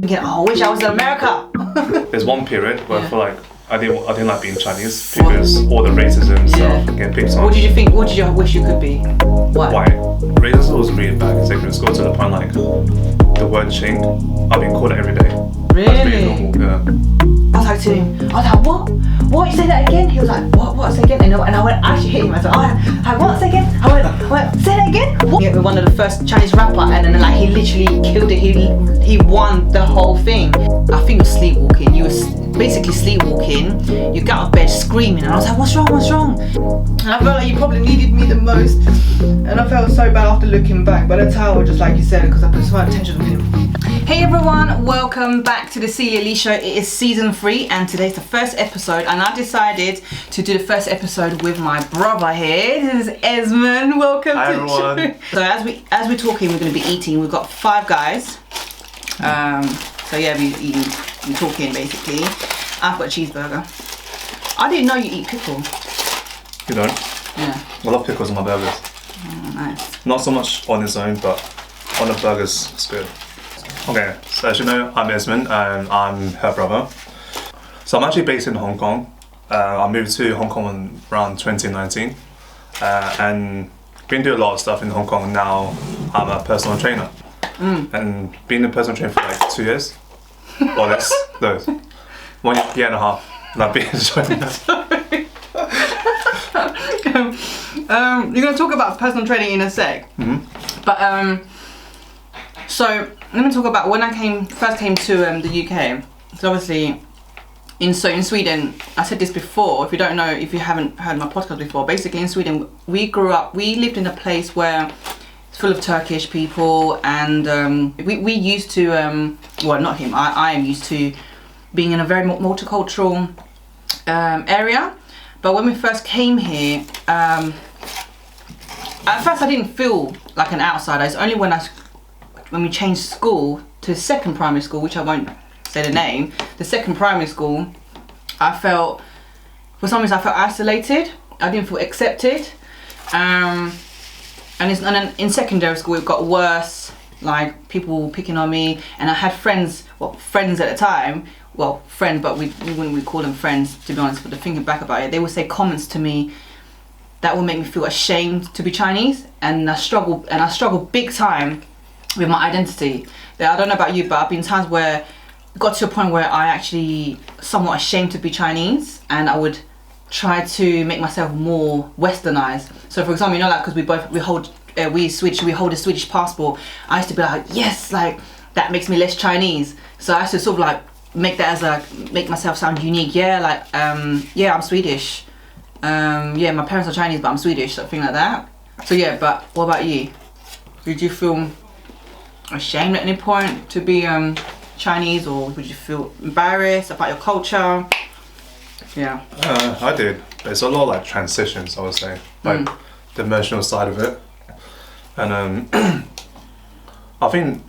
Thinking, oh, I wish I was in America. There's one period where I feel like I didn't like being Chinese because all the racism stuff getting picked on. What did you think? What did you wish you could be? What? White. Racism was really bad in secondary school to the point like the word chink, I've been called it every day. Really? That's really normal, yeah. I was like to him, I was like, what? What? You say that again? He was like, what? Say again? And I went, I actually hit him. I was like, what? Say again? I went, say that again? What? Yeah, we're one of the first Chinese rapper, and then like he literally killed it. He won the whole thing. I think you were sleepwalking. You were basically sleepwalking. You got out of bed screaming, and I was like, what's wrong? What's wrong? And I felt like you probably needed me the most, and I felt so bad after looking back. But that's how, just like you said, because I put so much attention on him. Hey everyone, welcome back to the Cilia Li Show. It is season 3 and today's the first episode, and I decided to do the first episode with my brother here. This is Esmond. Welcome Hi, to everyone. the show. So as we're talking, we're going to be eating. We've got 5 guys. So yeah, we're talking basically. I've got a cheeseburger. I didn't know you eat pickle. You don't? Yeah. I love pickles on my burgers. Oh, nice. Not so much on its own, but on the burgers, it's good. Okay, so as you know, I'm Esmond and I'm her brother. So I'm actually based in Hong Kong. I moved to Hong Kong around 2019 and been doing a lot of stuff in Hong Kong. Now I'm a personal trainer and been a personal trainer for like 2 years or less. No, 1 year and a half. And I've been enjoying that. You're going to talk about personal training in a sec. But so let me talk about when I first came to the UK. So obviously in Sweden, I said this before, if you don't know, if you haven't heard my podcast before, basically in Sweden we lived in a place where it's full of Turkish people, and we used to well, not him, I am used to being in a very multicultural area. But when we first came here, at first I didn't feel like an outsider. It's only when we changed school to second primary school, which I won't say the name, the second primary school, I felt, for some reason I felt isolated. I didn't feel accepted. And then in secondary school it got worse, like people picking on me, and I had friends at the time, but we wouldn't call them friends, to be honest, but thinking back about it, they would say comments to me that would make me feel ashamed to be Chinese, and I struggled big time with my identity. I don't know about you, but I've been times where it got to a point where I actually somewhat ashamed to be Chinese, and I would try to make myself more westernized. So for example, you know, like, because we hold a Swedish passport, I used to be like, yes, like that makes me less Chinese. So I used to sort of like make myself sound unique. Yeah, like yeah, I'm Swedish. Yeah, my parents are Chinese, but I'm Swedish, something like that. So yeah, but what about you? Did you feel ashamed at any point to be Chinese, or would you feel embarrassed about your culture? Yeah. I did. There's a lot of like transitions, I would say, like the emotional side of it, and I think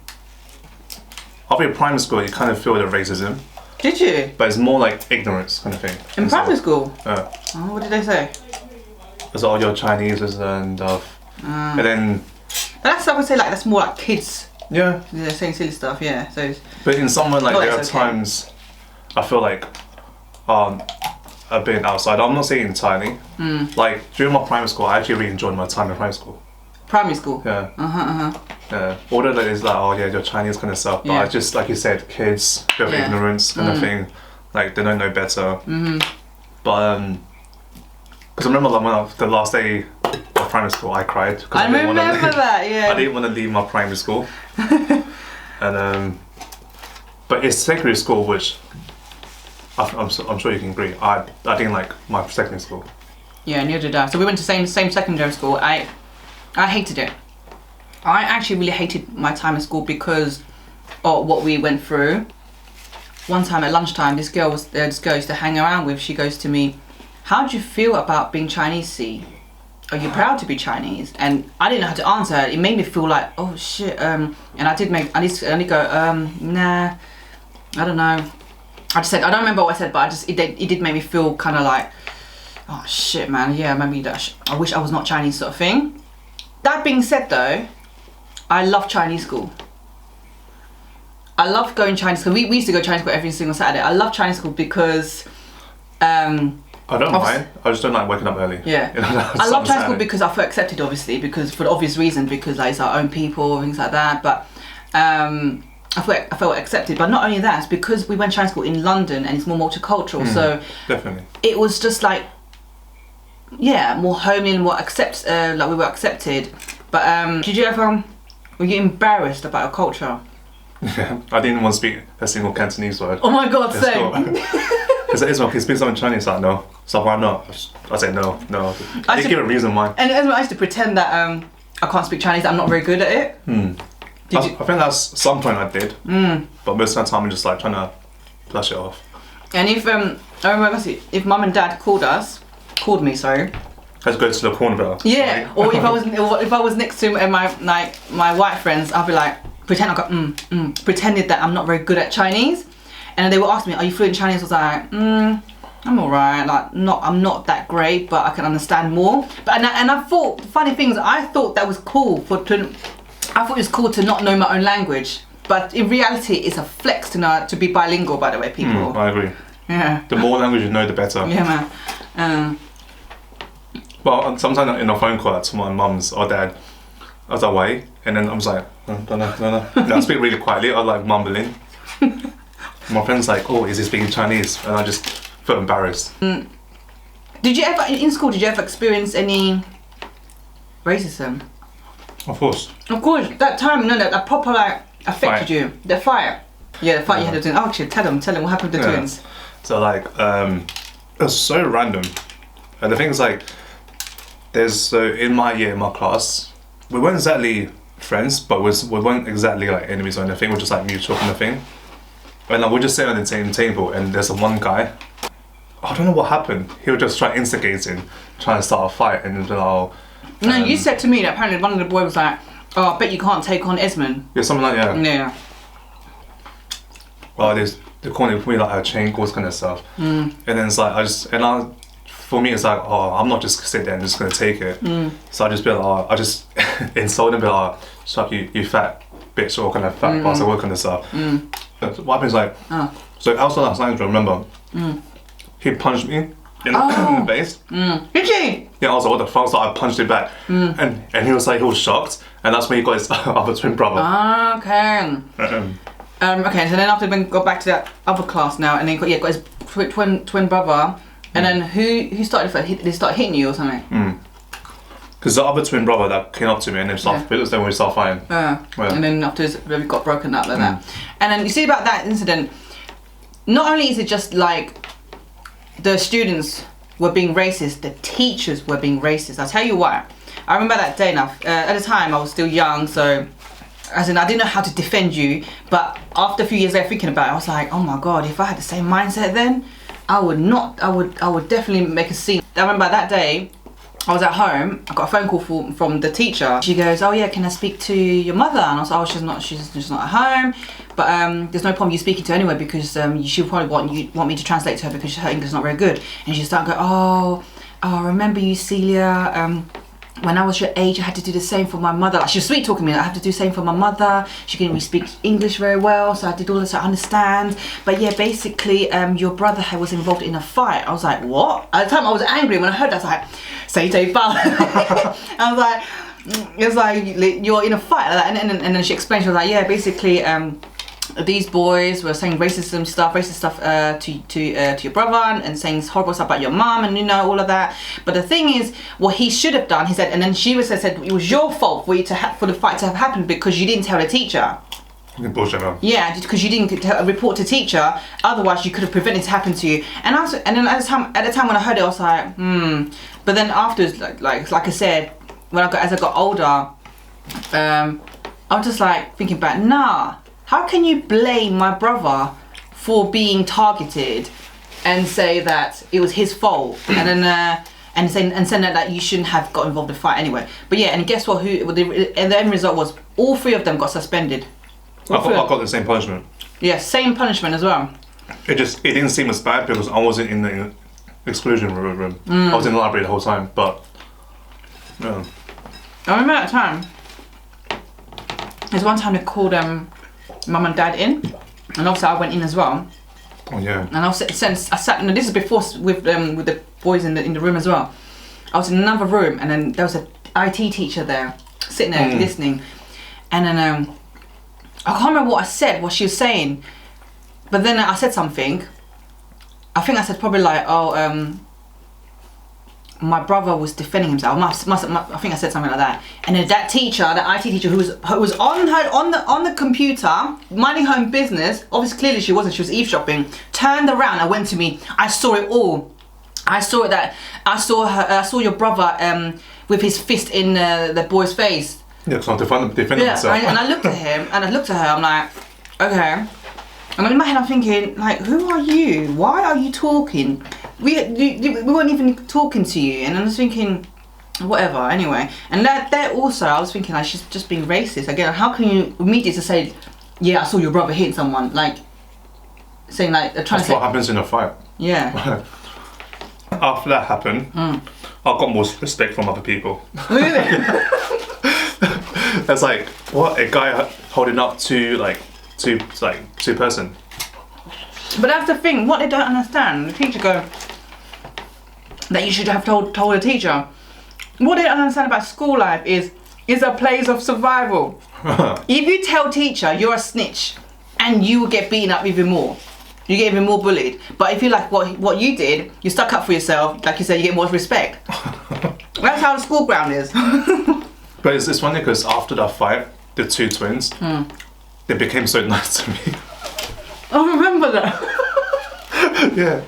primary school you kind of feel the racism. Did you? But it's more like ignorance kind of thing. In primary school? Yeah. Oh, what did they say? It's all your Chinese and stuff. And then That's, I would say, like, that's more like kids. yeah. They're saying silly stuff, yeah. So. But in somewhere like there are it's okay. times I feel like a bit outside. I'm not saying entirely. Like during my primary school, I actually really enjoyed my time in primary school. Primary school? Yeah. Yeah. Although like, it's like, oh yeah, you're Chinese kind of stuff, but I just, like you said, kids, bit of ignorance kind of thing. Like they don't know better. But because I remember like the last day of primary school, I cried. I remember that, yeah. I didn't want to leave my primary school. And but it's secondary school, which I'm sure you can agree. I didn't like my secondary school. Yeah, neither did I. So we went to same secondary school. I hated it. I actually really hated my time at school because of what we went through. One time at lunchtime, this girl used to hang around with. She goes to me, "How do you feel about being Chinese, C? Are you proud to be Chinese?" And I didn't know how to answer. It made me feel like, oh shit. And I only go, nah, I don't know. I just said, I don't remember what I said, but it did make me feel kind of like, oh shit, man. Yeah, maybe I wish I was not Chinese, sort of thing. That being said, though, I love Chinese school. I love going Chinese school. We used to go Chinese school every single Saturday. I love Chinese school because I don't mind. I just don't like waking up early. Yeah. You know, I love Chinese school because I feel accepted, obviously, because for the obvious reason, because like, it's our own people, things like that. But I felt accepted. But not only that, it's because we went Chinese school in London and it's more multicultural. So definitely. it was just like, yeah, more homely and more like we were accepted. But did you ever, were you embarrassed about your culture? Yeah, I didn't want to speak a single Cantonese word. Oh my god, same. It's like, Esmond, can you speak something Chinese? Like, no. So why not? I say no. I didn't give a reason why. And I used to pretend that I can't speak Chinese, I'm not very good at it. I think that's some point I did. But most of the time I'm just like trying to flush it off. And if, I remember, if mum and dad called me, sorry. Let's go to the corner bell. Yeah, right? or if I was next to my white friends, I'd be like, pretended that I'm not very good at Chinese. And they would ask me, are you fluent in Chinese? I was like, I'm alright, like I'm not that great, but I can understand more. But and I thought, funny things, I thought that was cool I thought it was cool to not know my own language. But in reality, it's a flex to be bilingual, by the way, people. I agree. Yeah. The more language you know, the better. Yeah, man. Well, sometimes in a phone call to my mum's or dad, I was away, and then I was like, no. I speak really quietly, I was like mumbling. My friend's like, oh, is he speaking Chinese? And I just felt embarrassed. Did you ever, in school, experience any racism? Of course. Of course, that time, that proper like affected you. The fight. Yeah, the fight you had with the twins. Oh, actually, tell them what happened to the twins. So like, it was so random. And the thing is like, in my year, in my class, we weren't exactly friends, but we weren't exactly like enemies or anything. We're just like mutual kind of thing. And like, we're just sitting on the same table, and there's one guy. I don't know what happened. He would just try instigating, trying to start a fight, and then No, you said to me that apparently one of the boys was like, "Oh, I bet you can't take on Esmond." Yeah, something like that. Yeah. Well, they're calling it like a chain course kind of stuff. And then it's like for me it's like, oh, I'm not just sit there and just gonna take it. So I just be like, oh, I just insult him, be like, oh, shut up, you fat bitch, or kind of fat bastard, all kind of stuff. What happens like, so outside last night, I remember, he punched me in the face. Did you? Yeah, I was like, what the fuck? So I punched him back, and he was shocked, and that's when he got his other twin brother. Okay. Okay, so then after we got back to that other class now, and then got his twin brother, and then who started they started hitting you or something? Because the other twin brother that came up to me and then it was then when we started fighting. And then afterwards we got broken up like that. And then you see about that incident, not only is it just like the students were being racist, the teachers were being racist. I'll tell you why. I remember that day now. At the time I was still young, so as in I didn't know how to defend you, but after a few years there thinking about it, I was like, oh my god, if I had the same mindset then, I would definitely make a scene. I remember that day I was at home, I got a phone call from the teacher. She goes, oh yeah, can I speak to your mother? And I was like, oh, she's just not at home. But there's no problem you speaking to her anyway, because she'll probably want me to translate to her because her English is not very good. And she started going, oh, I remember you, Cilia. When I was your age, I had to do the same for my mother. Like, she was sweet talking to me. I have to do the same for my mother. She couldn't really speak English very well, so I did all this to understand. But yeah, basically, your brother was involved in a fight. I was like, what? At the time, I was angry. When I heard that, I was like, say I was like, it's like you're in a fight like that. And then she explained. She was like, yeah, basically, these boys were saying racist stuff to your brother and saying horrible stuff about your mum and all of that. But the thing is, what he should have done, he said, and then she said it was your fault for the fight to have happened because you didn't tell the teacher. Bullshit, man. Yeah, because you didn't report to teacher. Otherwise, you could have prevented it to happen to you. And then at the time when I heard it, I was like, But then afterwards, like I said, as I got older, I was just like thinking back, nah. How can you blame my brother for being targeted and say that it was his fault and then and saying that you shouldn't have got involved in the fight anyway? But yeah, and guess what? And the end result was all three of them got suspended. I got the same punishment. Yeah, same punishment as well. It didn't seem as bad because I wasn't in the exclusion room. I was in the library the whole time, but I remember that time. There's one time they called mum and dad in, and obviously I went in as well. Oh yeah. And I sat. And this is before with the boys in the room as well. I was in another room, and then there was an IT teacher there, sitting there listening, and then I can't remember what I said, what she was saying, but then I said something. I think I said probably like, oh, my brother was defending himself. I think I said something like that. And then that teacher, the IT teacher, who was on the computer, minding her own business. Obviously, clearly she wasn't. She was eavesdropping. Turned around and went to me. I saw it all. I saw that. I saw your brother with his fist in the boy's face. Yeah, because I'm defending myself. And I looked at him and I looked at her. I'm like, okay. And in my head, I'm thinking, like, who are you? Why are you talking? We weren't even talking to you. And I was thinking, whatever. Anyway, and that also, I was thinking, like, she's just being racist again. How can you immediately say, yeah, I saw your brother hit someone, like, saying like, trying That's to say, what happens in a fight. Yeah. After that happened, I got more respect from other people. Really? It's like, what, a guy holding up two person. But that's the thing. What they don't understand, the teacher go that you should have told a teacher. What they don't understand about school life is a place of survival. If you tell teacher you're a snitch, and you will get beaten up even more. You get even more bullied. But if you like what you did, you stuck up for yourself. Like you said, you get more respect. That's how the school ground is. But it's funny because after that fight, the two twins, they became so nice to me. I remember that. Yeah.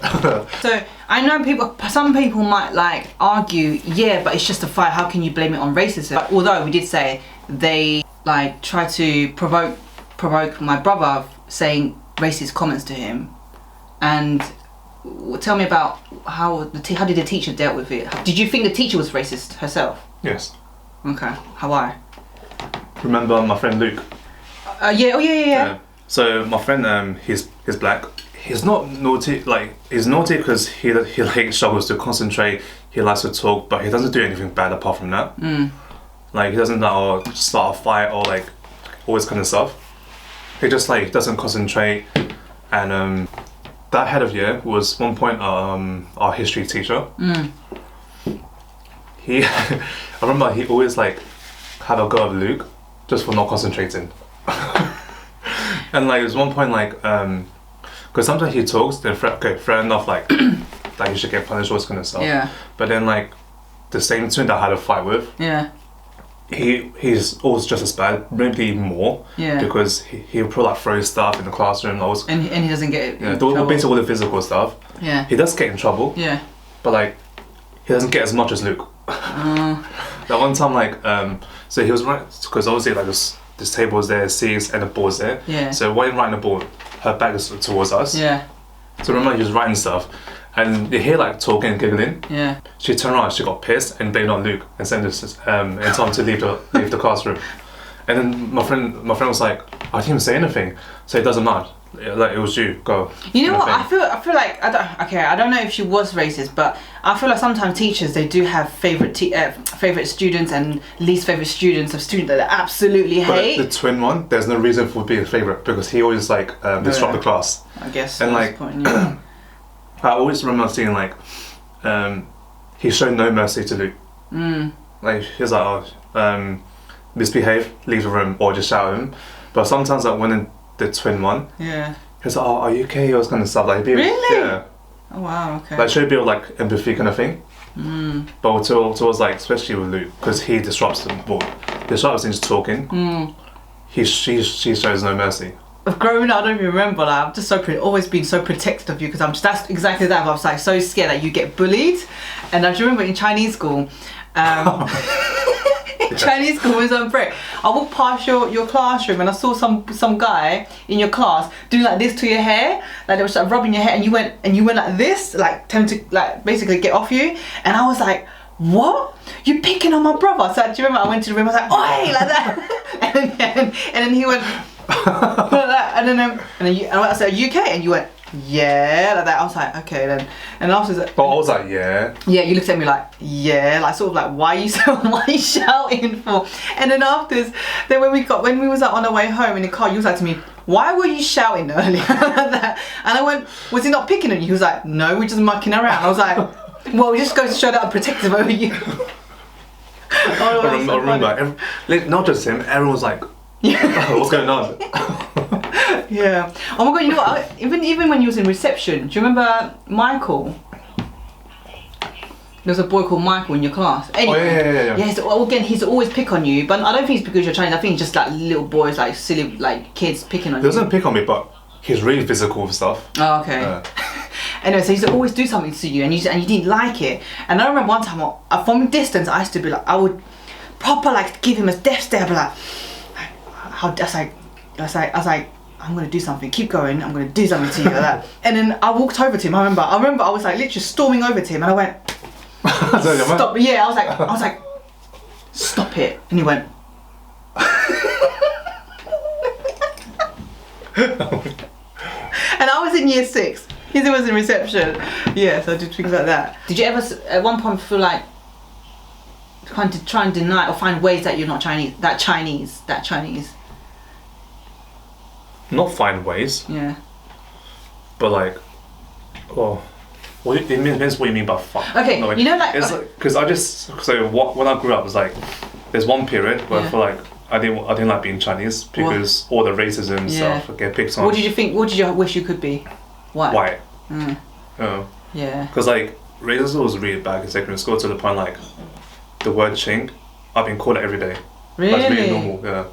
So I know some people might like argue, yeah, but it's just a fight. How can you blame it on racism? But although we did say they like try to provoke my brother, saying racist comments to him, and tell me about how did the teacher dealt with it? Did you think the teacher was racist herself? Yes. Okay. How? Why? Remember my friend Luke? Yeah. Oh yeah. So my friend, he's black. He's not naughty. Like, he's naughty because he like struggles to concentrate. He likes to talk, but he doesn't do anything bad apart from that. Like, he doesn't like start a fight or like all this kind of stuff. He just like doesn't concentrate. And that head of year was one point our history teacher. I remember he always like had a go at Luke just for not concentrating. And like, there's one point like, because sometimes he talks, then threaten off like, that he should get punished, all this kind of stuff. Yeah. But then like, the same twin that I had a fight with, Yeah. he's always just as bad, maybe more. Yeah. Because he'll probably like throw stuff in the classroom. And he doesn't get Yeah, basically all the physical stuff. Yeah. He does get in trouble. Yeah. But like, he doesn't get as much as Luke. That one time like, so he was right, because obviously like this table was there, seats and the board's there. Yeah. So while you're writing the board, her back is towards us. Yeah. So remember, he was writing stuff, and you hear like talking and giggling. Yeah. She turned around, she got pissed and blamed on Luke and sent us and told him to leave the classroom. And then my friend was like, I didn't even say anything, so it doesn't matter. Like, it was you. Go. You know what? I feel like I don't know if she was racist, but I feel like sometimes teachers, they do have favorite students and least favorite students of students that they absolutely hate. But the twin one, there's no reason for being a favorite because he always like disrupt the class. I guess. And like, I always remember seeing like, he showed no mercy to Luke. Like, he's like, misbehave, leave the room, or just shout at him. But sometimes like when the twin one, yeah, he's like, oh, are you okay? All this kind of stuff. Like, really? Yeah. Oh wow, okay. Like, show a bit of like empathy kind of thing. But towards like, especially with Luke, because he disrupts into talking. She shows no mercy. Growing up, I don't even remember. Like, I'm just always been so protective of you because that's exactly that. I was like so scared that you get bullied, and I just remember in Chinese school. Chinese school was on break. I walked past your classroom and I saw some guy in your class doing like this to your hair, like they were like rubbing your hair, and you went like this, like trying to like basically get off you, and I was like, what? You picking on my brother? So do you remember I went to the room, I was like, oi, like that, and then he went like that, and then I said, are you okay? And you went yeah, like that. I was like, okay then. And afterwards, But I was like, yeah. yeah, you looked at me like, yeah, like sort of like, why are you shouting for? And then afterwards, then when we was like on our way home in the car, you was like to me, why were you shouting earlier? And I went, was he not picking on you? He was like, no, we're just mucking around. I was like, well, we just goes to show that I'm protective over you. I remember, not just him, everyone was like, what's going on? Yeah. Oh my god, you know what? Even when you was in reception, do you remember Michael? There was a boy called Michael in your class. Anyway, yeah. Yeah, so, again, he's always pick on you, but I don't think it's because you're Chinese. I think it's just like little boys, like silly, like kids picking on you. He doesn't pick on me, but he's really physical with stuff. Oh, okay. Anyway, so he used to always do something to you, and you didn't like it. And I remember one time, from a distance, I used to be like, I would proper like give him a death stare, like, I was like, I'm gonna do something. Keep going. I'm gonna do something to you like that. And then I walked over to him. I remember I was like literally storming over to him, and I went, stop. Yeah, I was like, stop it. And he went. And I was in year 6. He was in reception. Yeah, so I did things like that. Did you ever at one point feel like trying to try and deny or find ways that you're not Chinese? That Chinese. Not find ways. Yeah. But like, well, it depends what you mean by fun. Okay, no, like, you know, like, because when I grew up, it was like there's one period where I feel like I didn't like being Chinese because all the racism and stuff get picked on. What did you think? What did you wish you could be? White. Yeah. Because like racism was really bad in secondary school to the point like the word "chink," I've been called it every day. Really? That's really normal. Yeah.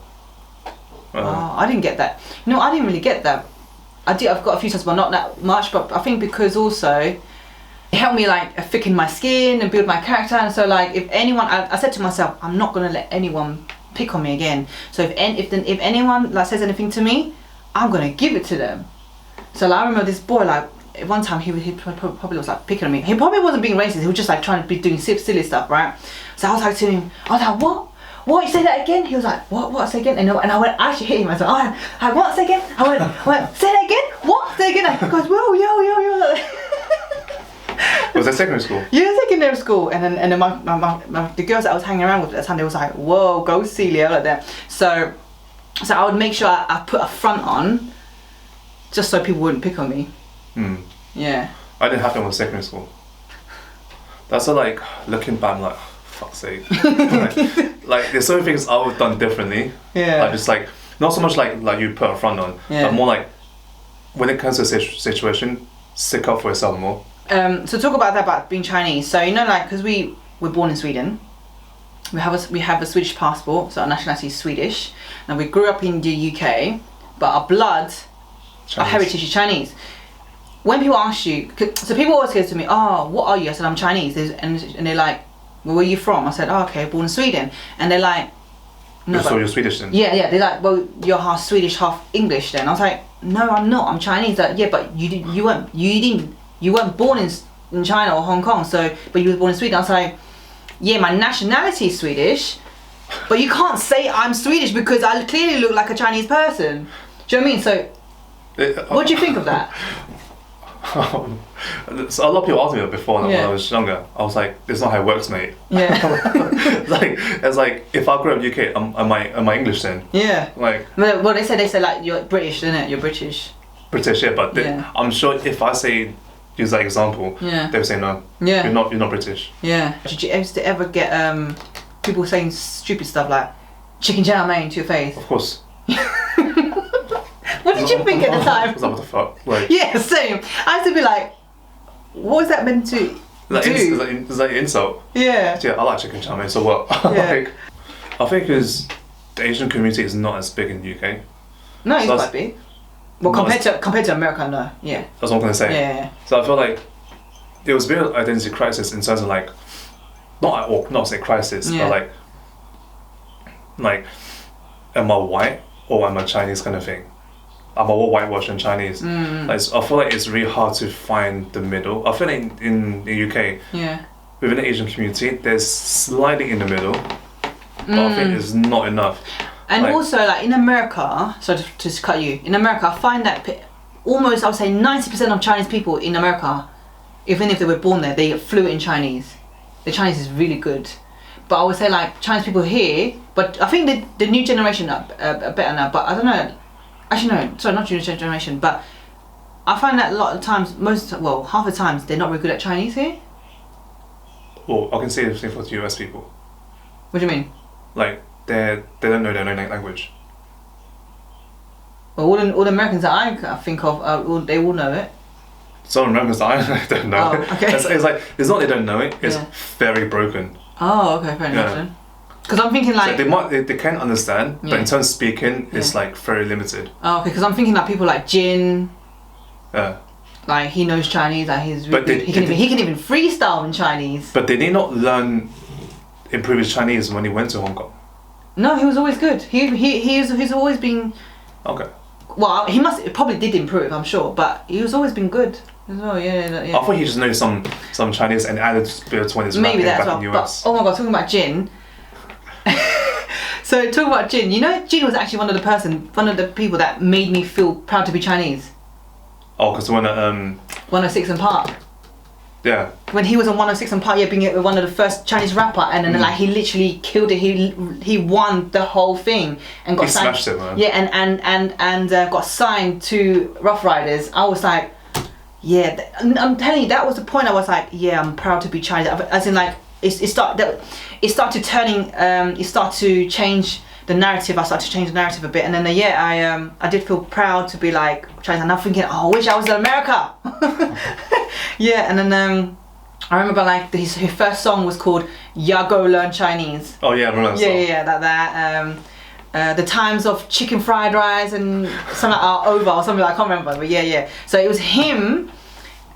I didn't get that. No, I didn't really get that. I've got a few times, but not that much. But I think because also it helped me like thicken my skin and build my character. And so like if anyone, I said to myself, I'm not gonna let anyone pick on me again. So if anyone like says anything to me, I'm gonna give it to them. So like, I remember this boy like one time he probably was like picking on me. He probably wasn't being racist. He was just like trying to be doing silly stuff, right? So I was like to him, I was like, what? What? You say that again? He was like, what? Say again? And I went, I actually hit him. I was like, oh, what? Say again? I went, say that again? What? Say again? He goes, whoa, yo. Was that secondary school? Yeah, secondary school. And then the girls that I was hanging around with at that time, they was like, whoa, go Cilia, like that. So I would make sure I put a front on, just so people wouldn't pick on me. Yeah. I didn't have that with secondary school. That's like looking back, I'm like, fuck's sake. like there's so many things I would have done differently. Yeah. Like just like not so much like you put a front on, but more like when it comes to a situation, stick up for yourself more. So talk about that, about being Chinese. So you know, like, because we were born in Sweden, we have a Swedish passport, so our nationality is Swedish, and we grew up in the UK, but our blood, our heritage is Chinese. When people ask you, so people always say to me, oh, what are you? I said, I'm Chinese. And they're like, well, where are you from? I said, oh, okay, born in Sweden. And they're like, no. So you're Swedish then? Yeah. They're like, well, you're half Swedish, half English then. I was like, no, I'm not. I'm Chinese. Like, yeah, but you weren't born in China or Hong Kong. So, but you were born in Sweden. I was like, yeah, my nationality is Swedish, but you can't say I'm Swedish because I clearly look like a Chinese person. Do you know what I mean? So, what do you think of that? So a lot of people asked me that before when I was younger. I was like, "This is not how it works, mate." Yeah. it's like if I grew up in UK, am I English then? Yeah. Like. Well, they say like you're British, isn't it? You're British. British, yeah, but I'm sure if I use that example, they would say no. Yeah. You're not British. Yeah. Did you ever get people saying stupid stuff like chicken chow mein to your face? Of course. What did you think at the time? I was like, what the fuck? Like, yeah, same. I used to be like, what was that meant to do? Is that an insult? Yeah. Yeah, I like chicken chow mein, so what? Yeah. I think because the Asian community is not as big in the UK. No, it's quite big. Well, compared to America, no. Yeah. That's what I'm gonna say. Yeah. So I feel like there was a bit of identity crisis in terms of like, not say crisis, but like, am I white or am I Chinese kind of thing? I'm all whitewashed and Chinese. Like, I feel like it's really hard to find the middle. I feel like in the UK, within the Asian community, there's slightly in the middle, but I think it's not enough. And also, like in America, sorry to cut you. In America, I find that almost, I would say 90% of Chinese people in America, even if they were born there, they fluent in Chinese. The Chinese is really good. But I would say like Chinese people here, but I think the new generation are better now, but I don't know. Actually no, sorry, not new generation, but I find that a lot of times, half the times, they're not very good at Chinese here. Well, I can say the same for the US people. What do you mean? Like, they don't know their own language. Well, all the Americans that I think of, they all know it. Some Americans I don't know it. Okay. It's like, it's not they don't know it, it's very broken. Oh, okay, fair enough then. Because I'm thinking like... So they can understand, but in terms of speaking, it's like very limited. Oh, okay, because I'm thinking like people like Jin. Yeah. Like he knows Chinese, like he's really good. He can even freestyle in Chinese. But did he not improve his Chinese when he went to Hong Kong? No, he was always good. He's always been... Okay. Well, he probably did improve, I'm sure, but he's always been good as well. Yeah. I thought he just knows some Chinese and added a bit to his maybe rapping that's back in the US. But, oh my god, talking about Jin. So talking about Jin, you know, Jin was actually one of the people that made me feel proud to be Chinese. Oh, because when 106 and Park. Yeah. When he was on 106 and Park, being one of the first Chinese rapper, and then like he literally killed it. He won the whole thing and got signed. Smashed it, man. Yeah, and got signed to Rough Riders. I was like, yeah, I'm telling you, that was the point. I was like, yeah, I'm proud to be Chinese. As in like, it started to change the narrative. I started to change the narrative a bit, and then I did feel proud to be like Chinese. And I'm thinking, oh, I wish I was in America. Yeah, and then I remember like his first song was called "Ya Go Learn Chinese." Oh yeah, I remember that song. Yeah, that. The times of chicken fried rice and something like over or something like, I can't remember, but yeah. So it was him,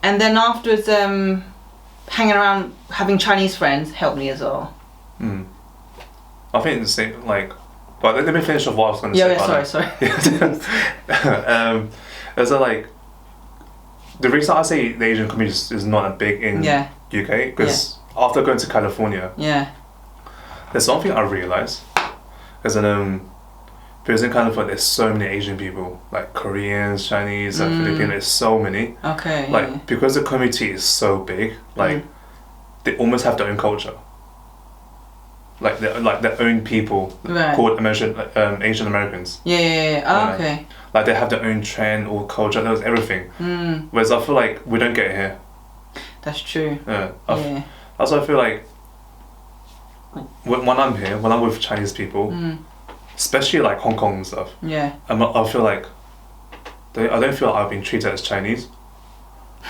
and then afterwards, hanging around having Chinese friends helped me as well. I think the same, like, but let me finish off what I was going to say. Yeah, sorry. There's like, the reason I say the Asian community is not that big in UK, because after going to California, there's something I realized. Because in California, there's so many Asian people, like Koreans, Chinese, and Filipinos. There's so many. Okay. Like because the community is so big, like they almost have their own culture. Like their own people called Asian Americans. Yeah. Okay. Like they have their own trend or culture. There's everything. Whereas I feel like we don't get it here. That's true. Yeah. That's why I feel like when I'm here, when I'm with Chinese people, especially like Hong Kong and stuff. Yeah. I feel like I don't feel like I've been treated as Chinese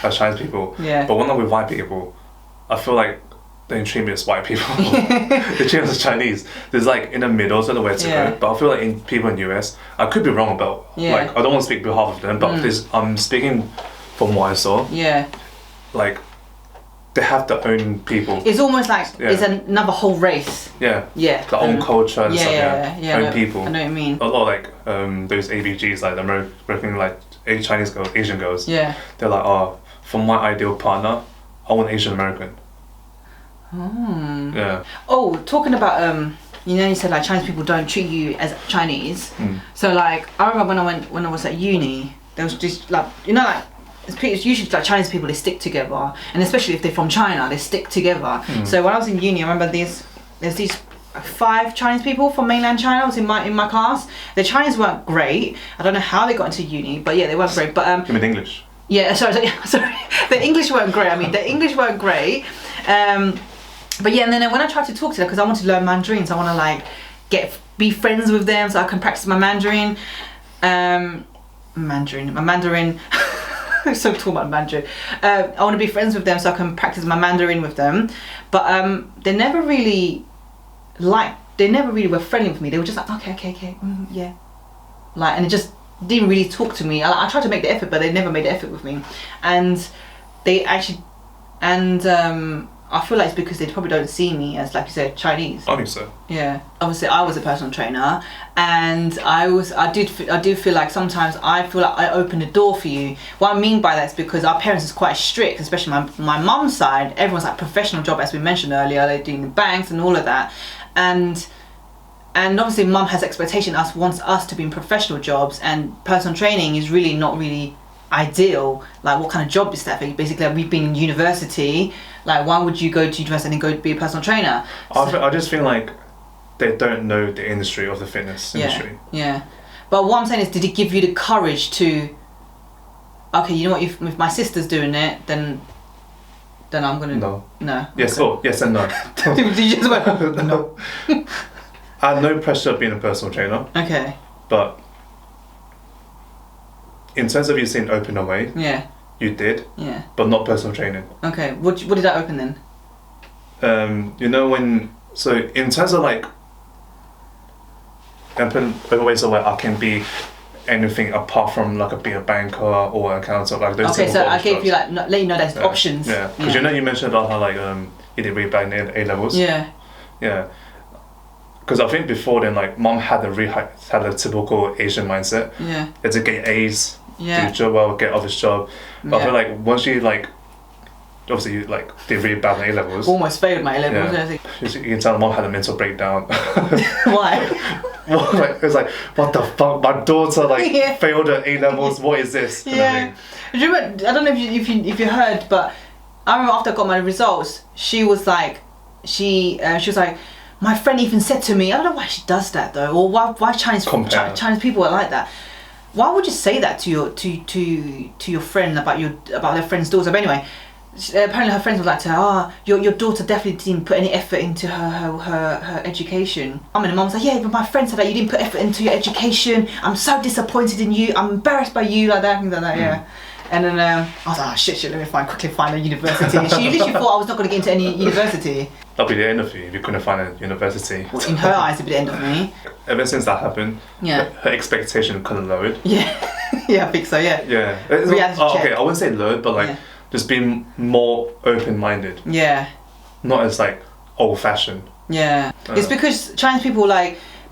people. Yeah. But when I'm with white people, I feel like they treat me as white people. They treat us as Chinese. There's like in the middle, so I don't know where to go. But I feel like people in US, I could be wrong about like I don't want to speak on behalf of them, but I'm speaking from what I saw. Yeah. Like they have their own people. It's almost like it's another whole race. Yeah. Yeah. Their own culture and stuff. Own people. I know what you mean. A lot of like those ABGs, like the American like Chinese girls, Asian girls. Yeah. They're like, oh, for my ideal partner, I want Asian American. Yeah. Oh, talking about you know, you said like Chinese people don't treat you as Chinese. So like I remember when I was at uni, there was just like, you know, like it's usually like Chinese people, they stick together, and especially if they're from China, they stick together. So when I was in uni, I remember there's these 5 Chinese people from mainland China. I was in my class. The Chinese weren't great. I don't know how they got into uni, but yeah, they weren't great. But you mean English? Yeah, sorry. The English weren't great. The English weren't great. But yeah, and then when I tried to talk to them, because I want to learn Mandarin, so I want to like be friends with them so I can practice my Mandarin. My Mandarin. I'm so talking about Mandarin. I want to be friends with them so I can practice my Mandarin with them. But they never really were friendly with me. They were just like, okay, yeah. Like, and it just didn't really talk to me. I tried to make the effort, but they never made the effort with me. And I feel like it's because they probably don't see me as, like you said, Chinese. I think so. Yeah. Obviously, I was a personal trainer, and I do feel like sometimes I feel like I open the door for you. What I mean by that is because our parents is quite strict, especially my mum's side. Everyone's like professional job, as we mentioned earlier. They're doing the banks and all of that, and obviously, mum has expectation. Wants us to be in professional jobs, and personal training is really not really ideal? Like, what kind of job is that for you? Basically, like, we've been in university. Like, why would you go to university and then go be a personal trainer? I just feel like they don't know the industry of the fitness industry. Yeah. But what I'm saying is, did it give you the courage to? Okay, you know what? If my sister's doing it, then I'm gonna. No. Yes. Okay. Oh, yes and no. You just went, no. I had no pressure of being a personal trainer. Okay. But in terms of you saying open away, Yeah. you did. Yeah. But not personal training. Okay. What did that open then? You know so in terms of like open ways of like I can be anything apart from like being a banker or an accountant, like those. Okay, so I gave you like let you know there's options. Yeah, because you know you mentioned about how like you did really bad in A levels. Yeah. Yeah. Because I think before then, like mom had a typical Asian mindset. Yeah. It's to get A's, Yeah. do job well, get office job. But I feel like once you like, obviously you like did really bad in A levels. Almost failed my A levels. Yeah. You can tell mom had a mental breakdown. Why? Well, like, it was like, what the fuck? My daughter like failed at A levels. What is this? Kind of thing. Do you remember, I don't know if you heard, but I remember after I got my results, she was like, she was like, my friend even said to me, I don't know why she does that though, or why Chinese people are like that. Why would you say that to your friend about their friend's daughter? But anyway, apparently her friends were like to her, your daughter definitely didn't put any effort into her education. I mean, mum was like, yeah, but my friend said that you didn't put effort into your education. I'm so disappointed in you. I'm embarrassed by you, like that, things like that. Yeah. And then I was like, oh shit, let me quickly find a university. And she literally thought I was not going to get into any university. That'll be the end of you if you couldn't find a university. Well, in her eyes, it'd be the end of me. Ever since that happened, her expectation kind of lowered. Yeah, yeah, I think so. Yeah. Yeah. Okay, I wouldn't say lowered, but like just being more open-minded. Yeah. Not as like old-fashioned. Yeah. It's because Chinese people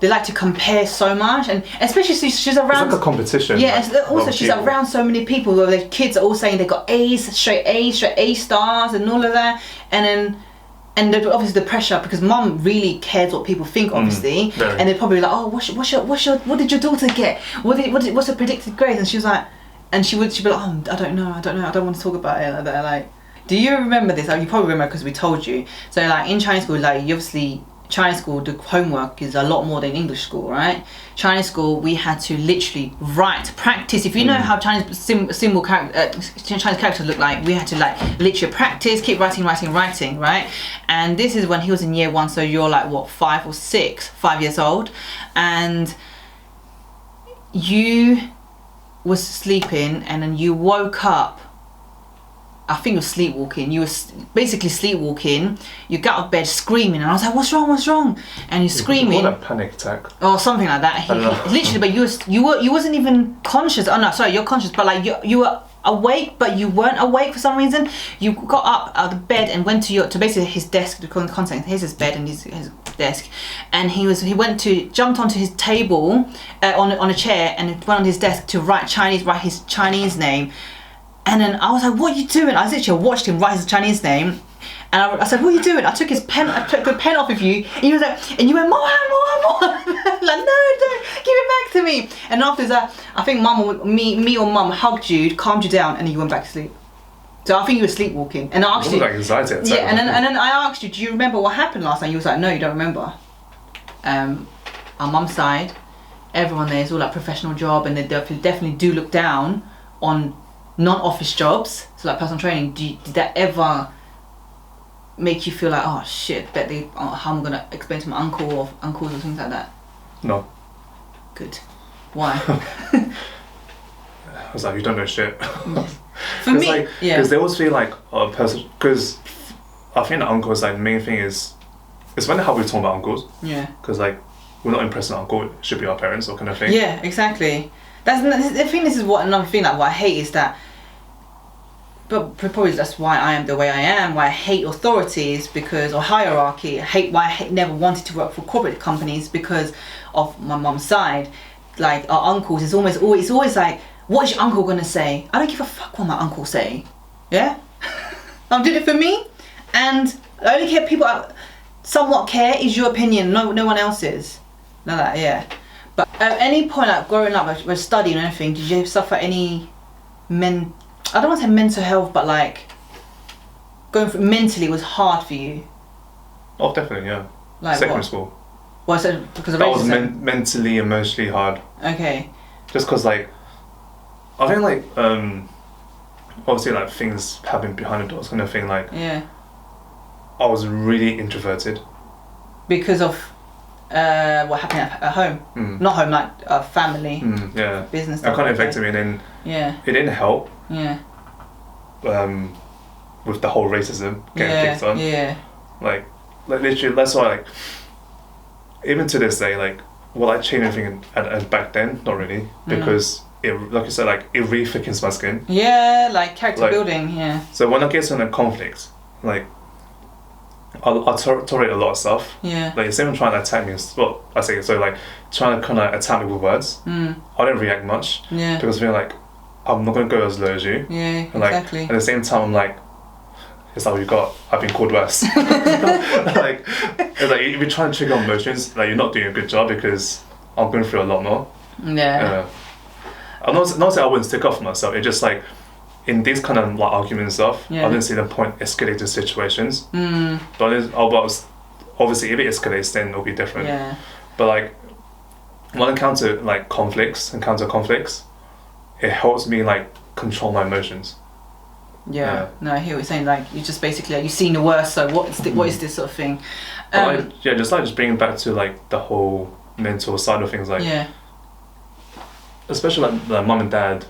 they like to compare so much, and especially she's around. It's like a competition. Yeah, and also she's around so many people where the kids are all saying they got straight A stars, and all of that, and obviously the pressure because mum really cares what people think, obviously, and they're probably like, oh, what did your daughter get? What's her predicted grades? And she was like, she'd be like, oh, I don't know, I don't want to talk about it like that. Like, do you remember this? You probably remember because we told you. So like in Chinese school, like obviously. Chinese school, the homework is a lot more than English school, right? Chinese school, we had to literally practice. If you know how Chinese Chinese characters look like, we had to like literally practice, keep writing, right? And this is when he was in year 1, so you're like what, 5 or 6, 5 years old, and you was sleeping, and then you woke up. I think you were sleepwalking. You were basically sleepwalking. You got out of bed screaming, and I was like, "What's wrong?" And you're screaming. What a panic attack. Or something like that. Literally, but you wasn't even conscious. Oh no, sorry, you're conscious, but like you were awake, but you weren't awake for some reason. You got up out of bed and went to basically his desk to contact. Here's his bed and his desk, and he jumped onto his table on a chair and went on his desk to write his Chinese name. And then I was like, what are you doing? I literally watched him write his Chinese name. And I said, what are you doing? I took the pen off of you. And he was like, and you went, more. Like, no, don't, give it back to me. And after that, I think me or mum hugged you, calmed you down, and you went back to sleep. So I think you were sleepwalking. And I asked you. Like anxiety attack. Yeah, and then I asked you, do you remember what happened last night? You was like, no, you don't remember. Our mum's side, everyone there is all like professional job, and they definitely do look down on non-office jobs, so like personal training. Did that ever make you feel like, oh shit, how I'm gonna explain to my uncle or uncles or things like that? No. Good. Why? I was like, you don't know shit. For me, because they always feel like a person. Because I think the uncles, like the main thing is, it's funny how we talk about uncles. Yeah. Because like we're not impressing our uncle, it should be our parents or kind of thing. Yeah, exactly. That's the thing. This is another thing. Like what I hate is that. But probably that's why I am the way I am. Why I hate authorities or hierarchy. Why I never wanted to work for corporate companies because of my mum's side. Like our uncles, it's always like, what is your uncle gonna say? I don't give a fuck what my uncle say. Yeah, I'm doing it for me, and I only care people somewhat care is your opinion. No one else's. No, that yeah. But at any point, like growing up, when studying or anything, did you suffer any I don't want to say mental health, but like going through mentally was hard for you? Oh, definitely, yeah. Like secondary what? school. Well, so because of That was racism. mentally, emotionally hard. Okay. Just because, like, I think, like, obviously, like, things happen behind the doors kind of thing. Like, Yeah. I was really introverted. Because of what happened at home. Not home, like family, Yeah. business That stuff. kind of affected me, and then Yeah. it didn't help Yeah. with the whole racism getting kicked on. Yeah. Like literally, that's why, like, even to this day, like, will I change anything at back then? Not really, because it, like you said, like, it really thickens my skin. Yeah, like character Like, building. Yeah. So when I get into a conflict, like, I'll tolerate a lot of stuff. Yeah. Like, if someone trying to attack me, well, I say so, like, trying to kind of attack me with words, I don't react much. Yeah. Because I feel like I'm not gonna go as low as you. Yeah. And, like, Exactly. at the same time, I'm like, it's like you got. I've been called worse. Like, it's like if you're trying to trigger emotions, like, you're not doing a good job because I'm going through a lot more. Yeah. I'm not saying I wouldn't stick up for myself. It's just like in these kind of like argument stuff, Yeah. I didn't see the point escalating situations. But obviously if it escalates, then it'll be different. Yeah. But like when I encounter conflicts, it helps me like control my emotions. Yeah. No, I hear what you're saying. Like you just basically like, you've seen the worst. So what is this sort of thing? But just bringing back to like the whole mental side of things, like Yeah. especially like mum and dad,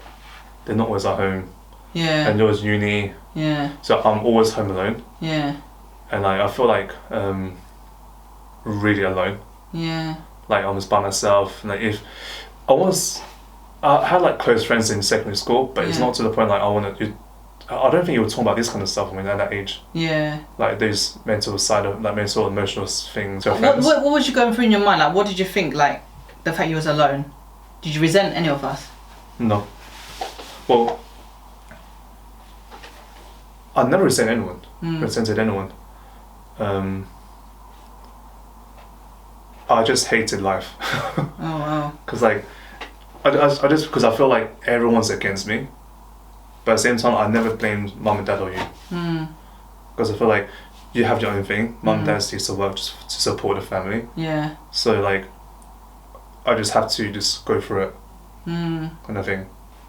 they're not always at home, Yeah. and yours uni, Yeah. so I'm always home alone, Yeah. and like I feel like really alone. Yeah. Like I was by myself. Like if I had like close friends in secondary school, but it's Yeah. not to the point like I don't think you were talking about this kind of stuff when you're at that age. Yeah. Like those mental side of like mental emotional things. What was you going through in your mind? Like what did you think? Like the fact you was alone. Did you resent any of us? No. Well, I never resented anyone. I just hated life. Oh wow. Because like, I just because I feel like everyone's against me, but at the same time I never blamed mum and dad or you. Because I feel like you have your own thing. Mum and dad used to work just to support the family. Yeah. So like, I just have to just go through it. Kind of thing.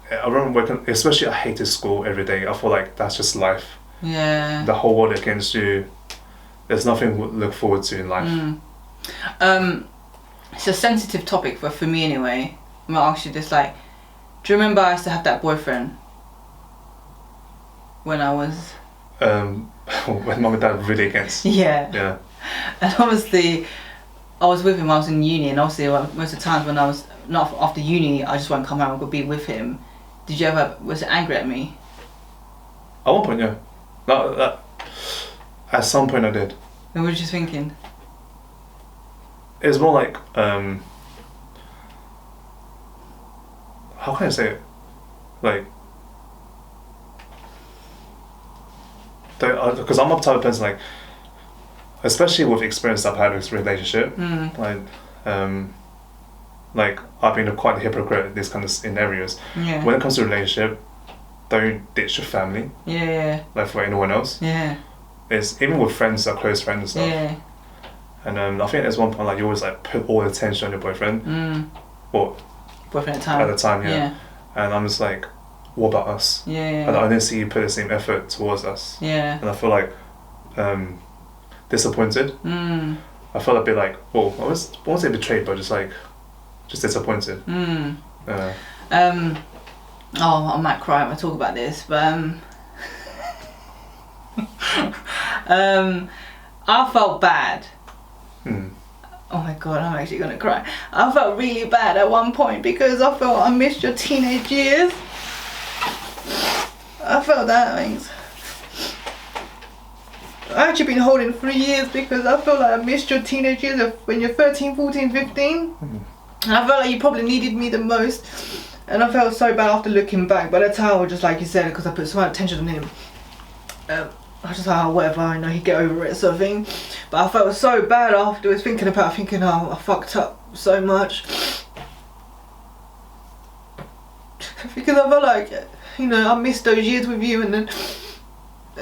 I remember working, especially I hated school every day. I feel like that's just life. Yeah. The whole world against you. There's nothing to look forward to in life. It's a sensitive topic for me anyway. I'm gonna ask you this, like, do you remember I used to have that boyfriend when I was When mum and dad were really against. yeah. And obviously I was with him, I was in uni, and obviously most of the times when I was not after uni I just won't come out and go be with him. Did you ever was it angry at me? At one point, yeah. At some point I did. And what were you thinking? It's more like how can I say it? Like, because I'm a type of person, like, especially with experience I've had with this relationship, like I've been quite a hypocrite in this kind of in areas. Yeah. When it comes to relationship, don't ditch your family. Yeah. Like for anyone else. Yeah. It's even with friends, like close friends and stuff. Yeah. And I think there's one point like you always like put all the attention on your boyfriend. Well, boyfriend at the time, yeah. And I'm just like, what about us? Yeah. And I didn't see you put the same effort towards us. Yeah. And I feel like disappointed. I felt a bit like, well, I won't say betrayed, but just disappointed. Oh, I might cry when I talk about this, but I felt bad. Oh my god, I'm actually gonna cry. I felt really bad at one point because I felt I missed your teenage years. I felt that things. I've actually been holding 3 years because I feel like I missed your teenage years of when you're 13, 14, 15. And I felt like you probably needed me the most. And I felt so bad after looking back. But that's how, just like you said, because I put so much attention on him. I was just like, oh, whatever, I know he'd get over it, sort of thing. But I felt so bad afterwards, thinking, oh, I fucked up so much. Because I felt like you know, I missed those years with you, and then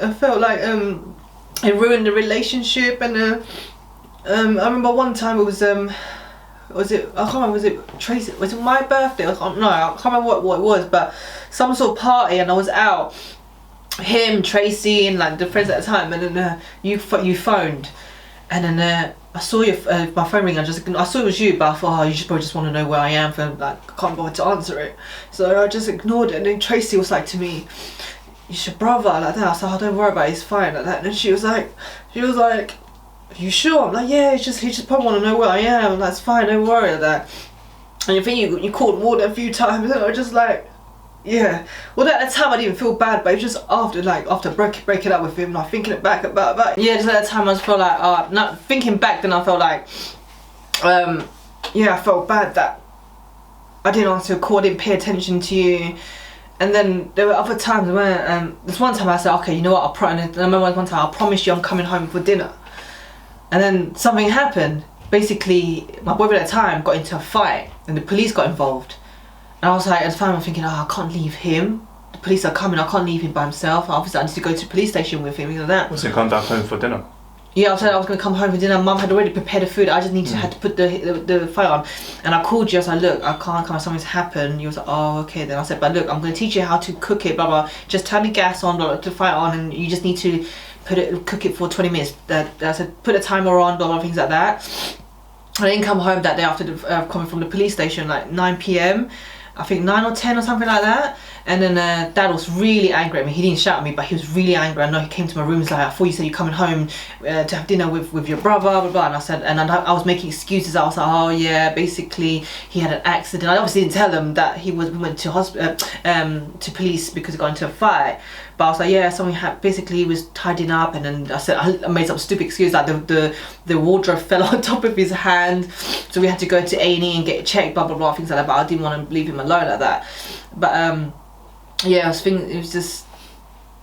I felt like it ruined the relationship. And I remember one time it was I can't remember, was it Tracy? Was it my birthday? I can't remember what it was, but some sort of party, and I was out. Him, Tracy, and like the friends at the time, and then you phoned, and then I saw my phone ring. I saw it was you, but I thought, oh, you probably just want to know where I am, for like I can't bother to answer it, so I just ignored it. And then Tracy was like to me, "It's your brother," like that. I said, "Oh, don't worry about it, he's fine," like that. And then she was like, "Are you sure?" I'm like, "Yeah, he just probably want to know where I am." And that's fine, don't worry, like that. And you think you called Warden a few times, and I was just like. Yeah, well at the time I didn't even feel bad, but it was just after breaking up with him, like thinking it back about yeah, just at that time I just felt like, not thinking back, then I felt like, yeah, I felt bad that I didn't answer a call, didn't pay attention to you. And then there were other times when, there's one time I said, okay, you know what, and I remember one time, I promised you I'm coming home for dinner. And then something happened. Basically, my boyfriend at the time got into a fight, and the police got involved. And I was like, at the time I'm thinking, I can't leave him. The police are coming, I can't leave him by himself. Obviously I need to go to the police station with him, like that. Was he come back home for dinner? Yeah, I said I was going to come home for dinner. Mum had already prepared the food. I just had to put the fire on. And I called you, I was like, look, I can't come, something's happened. You was like, oh, okay then. I said, but look, I'm going to teach you how to cook it, blah, blah. Just turn the gas on, blah, blah, the fire on, and you just need to cook it for 20 minutes. I said, put a timer on, blah, blah, things like that. I didn't come home that day after coming from the police station, like 9 p.m. I think 9 or 10 or something like that. And then Dad was really angry at me. He didn't shout at me, but he was really angry. I know he came to my room and was like, I thought you said you're coming home to have dinner with your brother, blah, blah. And I said, and I was making excuses. I was like, oh yeah, basically he had an accident. I obviously didn't tell him that we went to hospital, to police because he got into a fight. But I was like, yeah, something happened. Basically, he was tidying up, and then I said, I made some stupid excuse, like the wardrobe fell on top of his hand, so we had to go to A&E and get it checked, blah, blah, blah, things like that. But I didn't want to leave him alone like that. But yeah, I was thinking, it was just,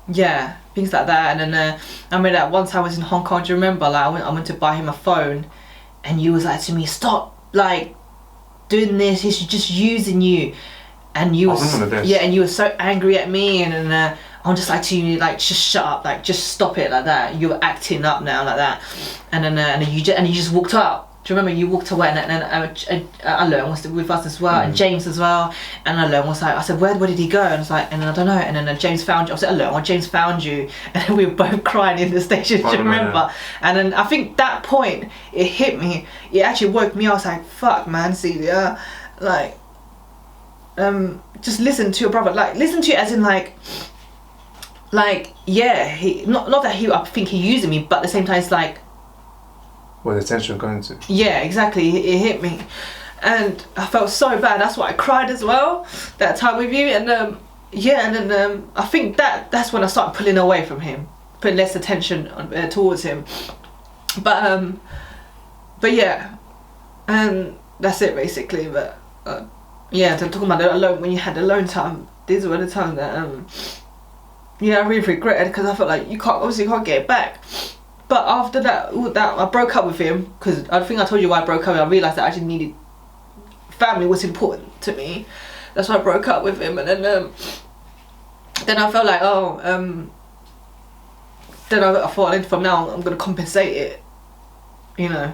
yeah, things like that. And then I remember that once I was in Hong Kong, do you remember, like I went to buy him a phone, and you was like to me, stop, like, doing this, he's just using you. And you was, yeah, and you were so angry at me, and then I'm just like to you, like, just shut up, like, just stop it, like that. You're acting up now, like that. And then you just walked out. Do you remember you walked away, and then Alone was with us as well, and James as well. And Alone was like, I said, where did he go? And I was like, and then I don't know. And then James found you. I said, Alone, James found you. And then we were both crying in the station. Do you remember? Yeah. And then I think that point, it hit me. It actually woke me up. I was like, fuck, man, Celia, like, just listen to your brother. Like, listen to it as in like, yeah, he not that I think he using me, but at the same time it's like, where the attention going to. Yeah, exactly. It hit me, and I felt so bad. That's why I cried as well that time with you. And yeah, and then I think that's when I started pulling away from him, putting less attention towards him. But yeah, and that's it basically. But yeah, talking about the alone, when you had alone time, these were the times that yeah, I really regretted, because I felt like you can't get it back. But after that I broke up with him, because I think I told you why I broke up. I realised that I actually needed, family was important to me. That's why I broke up with him. And then I felt like, then I thought, from now I'm going to compensate it, you know.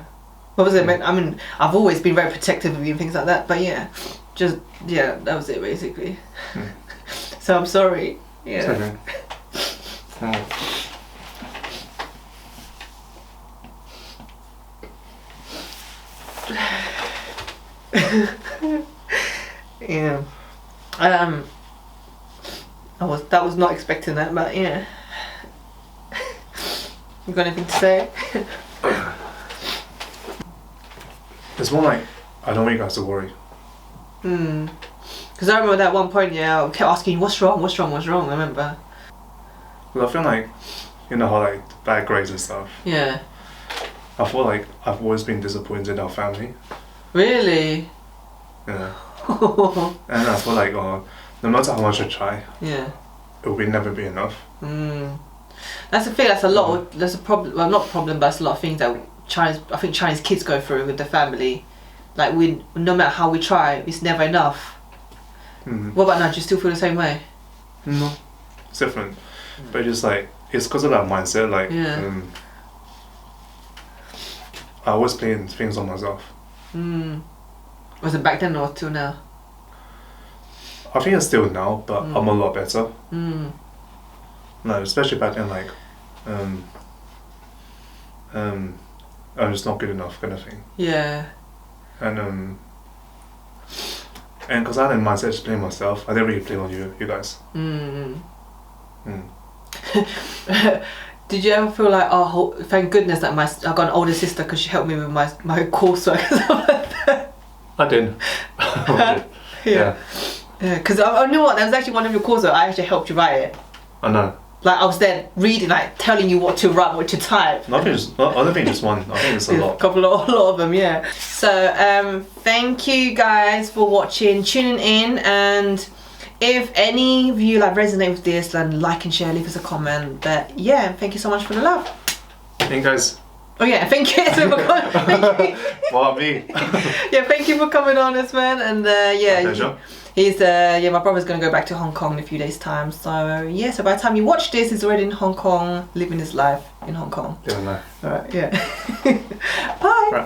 What was it meant? I mean, I've always been very protective of you and things like that, but yeah, that was it basically. So I'm sorry. Yeah. Okay. Oh. Yeah. That was not expecting that, but yeah. You got anything to say? It's more like, I don't want you guys to worry. Because I remember that one point, yeah, I kept asking you, what's wrong, I remember. Well, I feel like, you know how like bad grades and stuff. Yeah. I feel like I've always been disappointed in our family. Really? Yeah. And I feel like no matter how much I try, yeah, it will never be enough. That's the thing. That's a lot. There's a problem. Well, not a problem, but it's a lot of things that I think Chinese kids go through with the family. Like, no matter how we try, it's never enough. What about now? Do you still feel the same way? No, it's different. But just like, it's because of that mindset. Like, I always blame things on myself. Was it back then or till now? I think it's still now, but I'm a lot better. No, especially back then, like, I'm just not good enough, kind of thing. Yeah. And because I had in mindset to blame myself, I didn't really blame on you guys. Did you ever feel like, oh, thank goodness that I got an older sister because she helped me with my coursework? I did. Yeah. Yeah, because I knew what, that was actually one of your coursework. I actually helped you write it. I know. Like I was there reading, like telling you what to write, what to type. I don't think just one. I think it's a lot. A lot of them, yeah. So thank you guys for watching, tuning in, and if any of you like resonate with this, then like and share, leave us a comment. But yeah, thank you so much for the love. Thank you guys. Oh yeah, thank you. Thank you. Well, me. Yeah, thank you for coming on, Esmond, and yeah. My pleasure. He's my brother's gonna go back to Hong Kong in a few days' time. So yeah, so by the time you watch this, he's already in Hong Kong, living his life in Hong Kong. Yeah, no. Alright, yeah. Bye. Right.